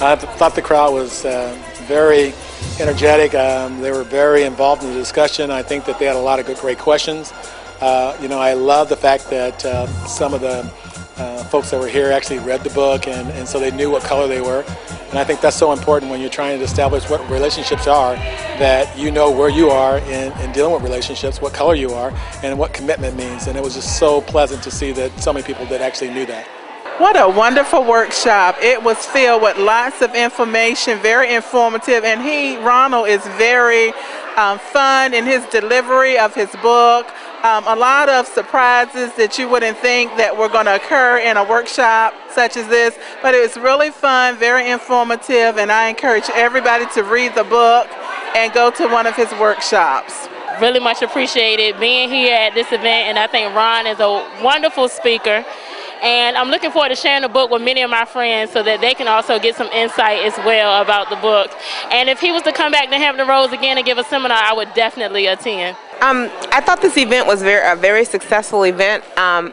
I thought the crowd was very energetic. They were very involved in the discussion. I think that they had a lot of great questions. I love the fact that some of the folks that were here actually read the book, and so they knew what color they were. And I think that's so important when you're trying to establish what relationships are, that you know where you are in dealing with relationships, what color you are, and what commitment means. And it was just so pleasant to see that so many people that actually knew that. What a wonderful workshop. It was filled with lots of information, very informative, and Ronald, is very fun in his delivery of his book. A lot of surprises that you wouldn't think that were going to occur in a workshop such as this, but it was really fun, very informative, and I encourage everybody to read the book and go to one of his workshops. Really much appreciated being here at this event, and I think Ron is a wonderful speaker. And I'm looking forward to sharing the book with many of my friends so that they can also get some insight as well about the book. And if he was to come back to Hampton Roads again and give a seminar, I would definitely attend. I thought this event was a very successful event.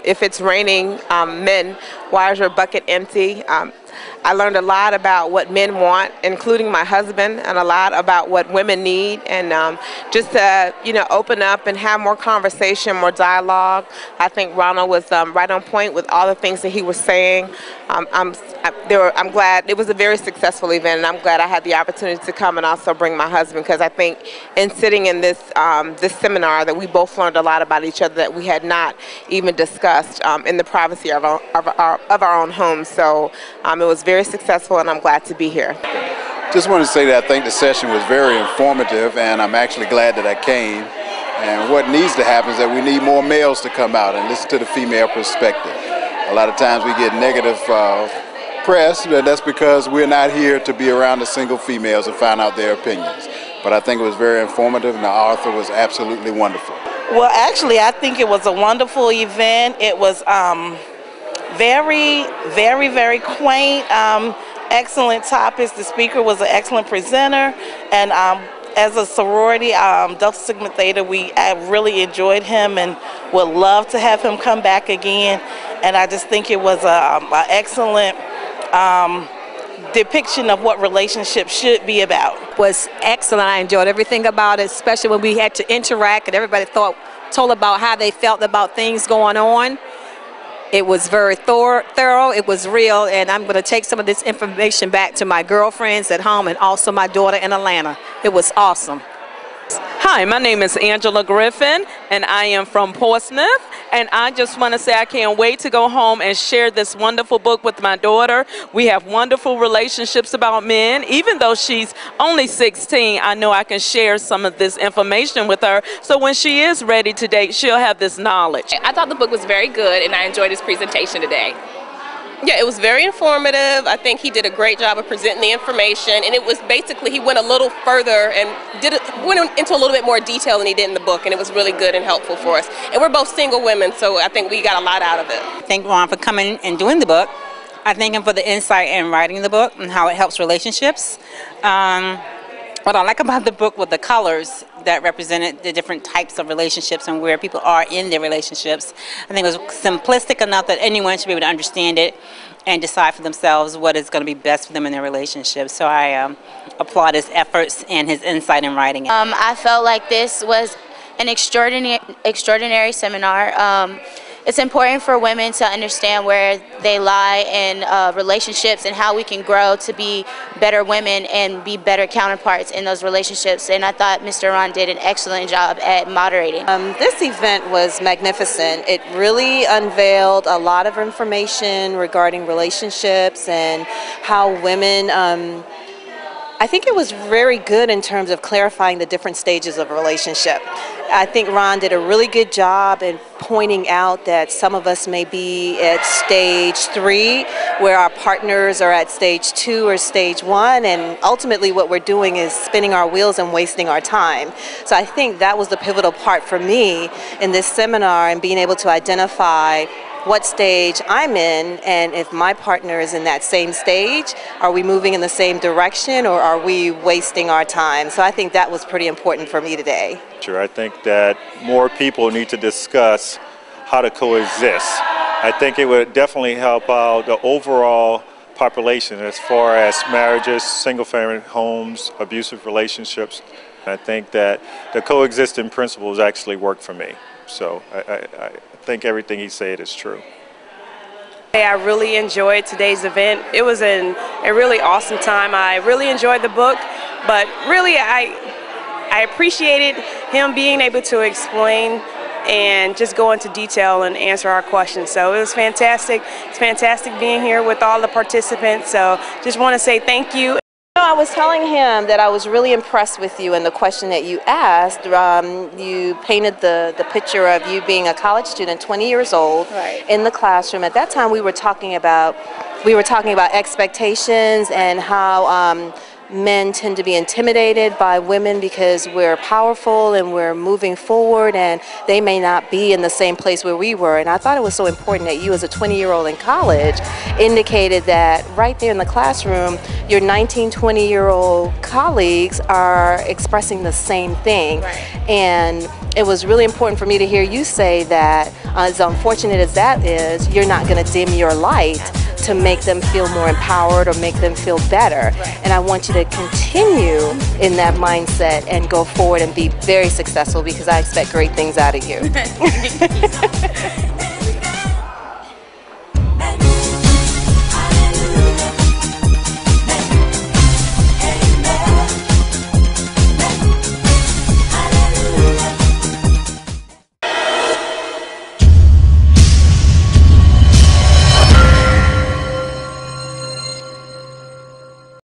If it's raining, men, why is your bucket empty? I learned a lot about what men want, including my husband, and a lot about what women need, and just to open up and have more conversation, more dialogue. I think Ronald was right on point with all the things that he was saying. I'm glad it was a very successful event, and I'm glad I had the opportunity to come and also bring my husband, because I think in sitting in this this seminar that we both learned a lot about each other that we had not even discussed in the privacy of our own homes. So it was very successful, and I'm glad to be here. Just want to say that I think the session was very informative, and I'm actually glad that I came. And what needs to happen is that we need more males to come out and listen to the female perspective. A lot of times we get negative press, but that's because we're not here to be around the single females and find out their opinions. But I think it was very informative, and the author was absolutely wonderful. Well, actually, I think it was a wonderful event. It was very, very, very quaint, excellent topics. The speaker was an excellent presenter, and as a sorority, Delta Sigma Theta, I really enjoyed him and would love to have him come back again. And I just think it was an excellent depiction of what relationships should be about. It was excellent. I enjoyed everything about it, especially when we had to interact and everybody told about how they felt about things going on. It was very thorough, it was real, and I'm going to take some of this information back to my girlfriends at home and also my daughter in Atlanta. It was awesome. Hi, my name is Angela Griffin, and I am from Portsmouth, and I just want to say I can't wait to go home and share this wonderful book with my daughter. We have wonderful relationships about men. Even though she's only 16, I know I can share some of this information with her, so when she is ready to date, she'll have this knowledge. I thought the book was very good, and I enjoyed his presentation today. Yeah, it was very informative. I think he did a great job of presenting the information, and it was basically, he went a little further and went into a little bit more detail than he did in the book, and it was really good and helpful for us. And we're both single women, so I think we got a lot out of it. Thank Ron for coming and doing the book. I thank him for the insight in writing the book and how it helps relationships. What I like about the book were the colors that represented the different types of relationships and where people are in their relationships. I think it was simplistic enough that anyone should be able to understand it and decide for themselves what is going to be best for them in their relationship. So I applaud his efforts and his insight in writing it. I felt like this was an extraordinary seminar. It's important for women to understand where they lie in relationships and how we can grow to be better women and be better counterparts in those relationships. And I thought Mr. Ron did an excellent job at moderating. This event was magnificent. It really unveiled a lot of information regarding relationships and how women I think it was very good in terms of clarifying the different stages of a relationship. I think Ron did a really good job in pointing out that some of us may be at stage 3, where our partners are at stage 2 or stage 1, and ultimately what we're doing is spinning our wheels and wasting our time. So I think that was the pivotal part for me in this seminar, and being able to identify what stage I'm in, and if my partner is in that same stage, are we moving in the same direction or are we wasting our time? So I think that was pretty important for me today. Sure, I think that more people need to discuss how to coexist. I think it would definitely help out the overall population as far as marriages, single-family homes, abusive relationships. I think that the coexisting principles actually work for me. So I think everything he said is true. I really enjoyed today's event. It was a really awesome time. I really enjoyed the book, but really I appreciated him being able to explain and just go into detail and answer our questions. So it was fantastic. It's fantastic being here with all the participants. So just want to say thank you. I was telling him that I was really impressed with you and the question that you asked. You painted the picture of you being a college student, 20 years old, in the classroom. At that time, we were talking about expectations and how men tend to be intimidated by women because we're powerful and we're moving forward, and they may not be in the same place where we were. And I thought it was so important that you, as a 20-year-old in college, indicated that right there in the classroom, your 19, 20-year-old colleagues are expressing the same thing. And it was really important for me to hear you say that, as unfortunate as that is, you're not going to dim your light to make them feel more empowered or make them feel better. And I want you to continue in that mindset and go forward and be very successful, because I expect great things out of you.